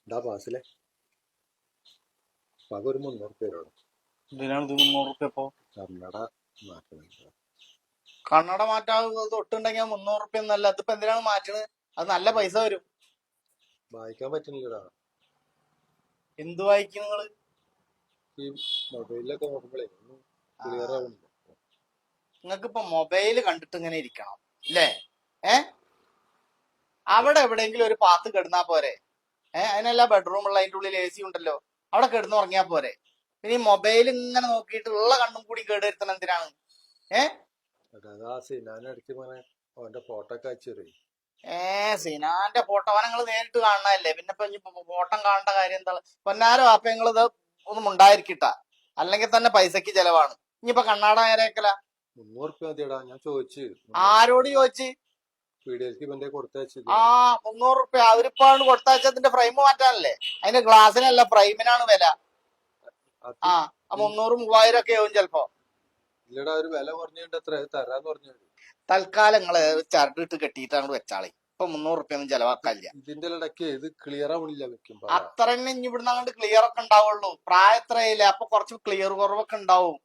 ഡാ പാസിലെ പക ഒരു 300 രൂപ. ഇതിനാണ് ഇത് 300 ഇപ്പോ കന്നഡ മാറ്റണം. കണ്ണട മാറ്റാൻ തൊട്ടുണ്ടെങ്കിൽ 300 എന്നല്ല. അതിപ്പോ എന്തിനാണ് മാറ്റണത്? അത് നല്ല പൈസ വരും. വായിക്കാൻ പറ്റുന്നില്ലടാ. എന്ത് വായിക്കും നിങ്ങള്? ഈ മൊബൈലിലൊക്കെ നോക്കുമ്പോഴേ ഒന്നും ക്ലിയർ ആവുന്നില്ല. നിങ്ങൾക്ക് ഇപ്പൊ മൊബൈല് കണ്ടിട്ട് ഇങ്ങനെ ഇരിക്കണം അല്ലേ? അവിടെ എവിടെയെങ്കിലും ഒരു പാത്ത് കിടന്നാ പോരെ? അതിനല്ല ബെഡ്റൂം ഉള്ള അതിന്റെ ഉള്ളിൽ AC ഉണ്ടല്ലോ, അവിടെ കിടന്ന് ഉറങ്ങിയാ പോരെ? പിന്നെ ഈ മൊബൈൽ ഇങ്ങനെ നോക്കിയിട്ട് ഉള്ള കണ്ണും കൂടി കേടുവരുത്തണം എന്തിനാണ്? അതാ സിനാൻ ഇടയ്ക്ക് അവന്റെ ഫോട്ടോ ഒക്കെ അയച്ചു തരും. സിനാന്റെ ഫോട്ടോനെ നിങ്ങൾ നേരിട്ട് കാണണല്ലേ, പിന്നെ ഇപ്പൊ ഫോട്ടം കാണേണ്ട കാര്യം എന്താ? പൊന്നാരോ അപ്പൊ നിങ്ങളിത് ഒന്നും ഉണ്ടായിരിക്കട്ട, അല്ലെങ്കിൽ തന്നെ പൈസക്ക് ചെലവാണ്. ഇനിയിപ്പൊ കണ്ണാട നേരേക്കല 300 രൂപ മതിയടാ. ഞാൻ ചോദിച്ചു ആരോട് ചോദിച്ച്? പീഡിയക്ക് ഇവന്റെ കൊടുത്തയച്ചു. 300 റുപ്യ അവരിപ്പാണ് കൊടുത്തയച്ചതിന്റെ ഫ്രെയിം മാറ്റാനല്ലേ? അതിന്റെ ഗ്ലാസിനല്ല ഫ്രെയിമിനാണ് വില. 300 3000 ഒക്കെ ആവും ചെലപ്പോ. ഇല്ലടാ, ഒരു വില കുറഞ്ഞിട്ട് എത്ര തരാന്ന് പറഞ്ഞു. തൽക്കാലം നിങ്ങള് ചരടിട്ട് കെട്ടിയിട്ടാണ് വെച്ചാളി. ഇപ്പൊ 300 റുപ്യ ഒന്നും ചെലവാക്കാനില്ല. ഇതിന്റെ ഇടയ്ക്ക് ഇത് ക്ലിയർ ആവണില്ല വെക്കുമ്പോ. അത്ര തന്നെ ഇനി ഇവിടുന്ന് അങ്ങോട്ട് ക്ലിയർ ഒക്കെ ഉണ്ടാവുള്ളൂ. പ്രായത്രയില്ല, അപ്പൊ കുറച്ച് ക്ലിയർ കുറവൊക്കെ ഉണ്ടാവും.